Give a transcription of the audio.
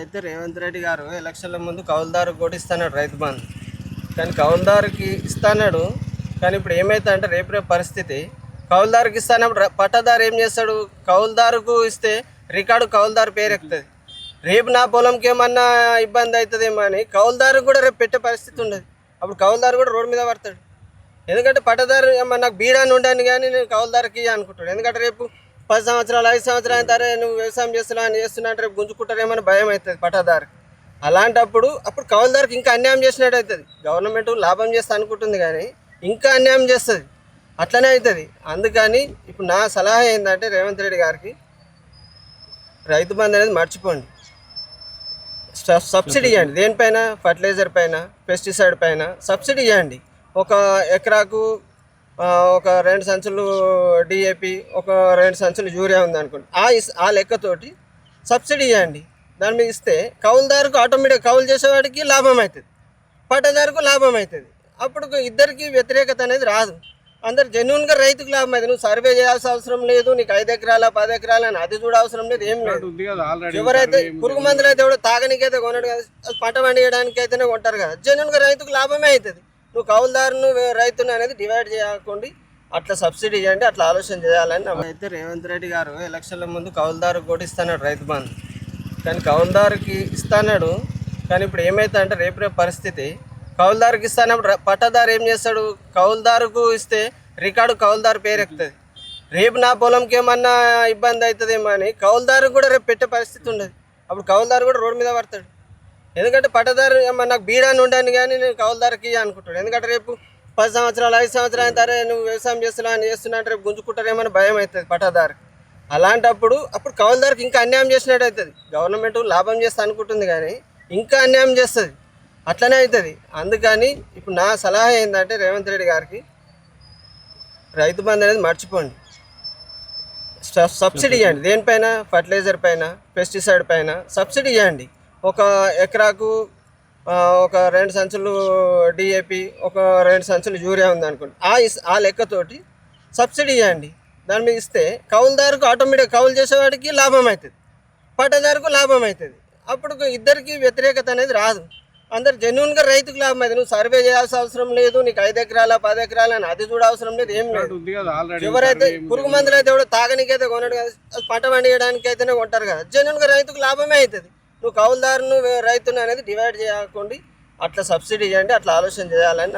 అయితే రేవంత్ రెడ్డి గారు ఎలక్షన్ల ముందు కౌలుదారు కూడా ఇస్తాడు రైతు బంధు. కానీ కౌలుదారుకి ఇస్తాడు. కానీ ఇప్పుడు ఏమవుతుందంటే రేపు పరిస్థితి కౌలుదారుకి ఇస్తానప్పుడు పట్టదారు ఏం చేస్తాడు? కౌలుదారుకు ఇస్తే రికార్డు కౌలుదారు పేరు ఎక్కుతుంది. రేపు నా పొలంకి ఏమన్నా ఇబ్బంది అవుతుందేమో అని కౌలుదారు కూడా రేపు పెట్టే పరిస్థితి ఉండదు. అప్పుడు కౌలుదారు కూడా రోడ్డు మీద పడతాడు. ఎందుకంటే పట్టదారు ఏమన్నా నాకు బీడాన్ని ఉండని కానీ నేను కౌలుదారుకి అనుకుంటాడు. ఎందుకంటే రేపు 10 సంవత్సరాలు 5 సంవత్సరాలు అయిన తర్వాత నువ్వు వ్యవసాయం చేస్తున్నావు అని చేస్తున్నా రేపు గుంజుకుంటారేమని భయం అవుతుంది పట్టదారికి. అలాంటప్పుడు కౌలుదారికి ఇంకా అన్యాయం చేసినట్టు అవుతుంది. గవర్నమెంట్ లాభం చేస్తా అనుకుంటుంది కానీ ఇంకా అన్యాయం చేస్తుంది. అట్లనే అవుతుంది. అందుకని ఇప్పుడు నా సలహా ఏంటంటే రేవంత్ రెడ్డి గారికి రైతు బంధు అనేది మర్చిపోండి. సబ్సిడీ ఇవ్వండి. దేనిపైన? ఫర్టిలైజర్ పైన, పెస్టిసైడ్ పైన సబ్సిడీ ఇవ్వండి. ఒక ఎకరాకు ఒక 2 సంచులు డిఏపి, ఒక 2 సంచులు యూరియా ఉంది అనుకోండి. ఆ లెక్కతోటి సబ్సిడీ ఇవ్వండి. దాని మీద ఇస్తే కౌలుదారుకు ఆటోమేటిక్ కౌలు చేసేవాడికి లాభం అవుతుంది, పట్టదారుకు లాభం అవుతుంది. అప్పుడు ఇద్దరికి వ్యతిరేకత అనేది రాదు. అందరు జెన్యున్గా రైతుకు లాభం అవుతుంది. నువ్వు సర్వే చేయాల్సిన అవసరం లేదు. నీకు 5 ఎకరాల 10 ఎకరాల అని అది చూడ అవసరం లేదు. ఏం లేదు. ఎవరైతే పురుగు మందులు అయితే ఎవడో తాగనికైతే కొనడు కదా, పంట పండించడానికి అయితేనే కొంటారు కదా. జెన్యున్గా రైతుకు లాభమే అవుతుంది. నువ్వు కౌలుదారును రైతును అనేది డివైడ్ చేయకుండా అట్లా సబ్సిడీ చేయండి. అట్లా ఆలోచన చేయాలని. అయితే రేవంత్ రెడ్డి గారు ఎలక్షన్ల ముందు కౌలుదారు కూడా ఇస్తాడు రైతు బంధు. కానీ కౌలుదారుకి ఇస్తాడు. కానీ ఇప్పుడు ఏమవుతుందంటే రేపు పరిస్థితి కౌలుదారుకి ఇస్తానప్పుడు పట్టదారు ఏం చేస్తాడు? కౌలుదారుకు ఇస్తే రికార్డు కౌలుదారు పేరు ఎక్కుతుంది. రేపు నా పొలంకి ఏమన్నా ఇబ్బంది అవుతుందేమో అని కౌలుదారు కూడా రేపు పెట్టే పరిస్థితి ఉండదు. అప్పుడు కౌలుదారు కూడా రోడ్డు మీద పడతాడు. ఎందుకంటే పట్టదారు ఏమన్నా నాకు బీడాన్ని ఉండని కానీ నేను కౌలుదారుకి అనుకుంటాడు. ఎందుకంటే రేపు 10 సంవత్సరాలు 5 సంవత్సరాలు అయిన తర్వాత నువ్వు వ్యవసాయం చేస్తున్నావు అని చేస్తున్నా రేపు గుంజుకుంటారేమని భయం అవుతుంది పట్టదారికి. అలాంటప్పుడు కౌలుదారికి ఇంకా అన్యాయం చేసినట్టు అవుతుంది. గవర్నమెంట్ లాభం చేస్తా అనుకుంటుంది కానీ ఇంకా అన్యాయం చేస్తుంది. అట్లనే అవుతుంది. అందుకని ఇప్పుడు నా సలహా ఏంటంటే రేవంత్ రెడ్డి గారికి రైతు బంధు అనేది మర్చిపోండి. సబ్సిడీ ఇవ్వండి. దేనిపైన? ఫర్టిలైజర్ పైన, పెస్టిసైడ్ పైన సబ్సిడీ ఇవ్వండి. ఒక ఎకరాకు ఒక 2 సంచులు డిఏపి, ఒక 2 సంచులు యూరియా ఉంది అనుకోండి. ఆ లెక్కతోటి సబ్సిడీ ఇవ్వండి. దాని మీద ఇస్తే కౌలుదారుకు ఆటోమేటిక్ కౌలు చేసేవాడికి లాభం అవుతుంది, పట్టదారుకు లాభం అవుతుంది. అప్పుడు ఇద్దరికి వ్యతిరేకత అనేది రాదు. అందరు జెన్యున్గా రైతుకు లాభం అవుతుంది. నువ్వు సర్వే చేయాల్సిన అవసరం లేదు. నీకు 5 ఎకరాల 10 ఎకరాల అని అది చూడ అవసరం లేదు. ఏం లేదు. ఎవరైతే పురుగు మందులు అయితే ఎవడో తాగనికైతే కొనడు కదా, పంట పండించడానికి అయితేనే కొంటారు కదా. జెన్యున్గా రైతుకు లాభమే అవుతుంది. నువ్వు కౌలుదారును రైతును అనేది డివైడ్ చేయకుండా అట్లా సబ్సిడీ చేయండి. అట్లా ఆలోచన చేయాలని.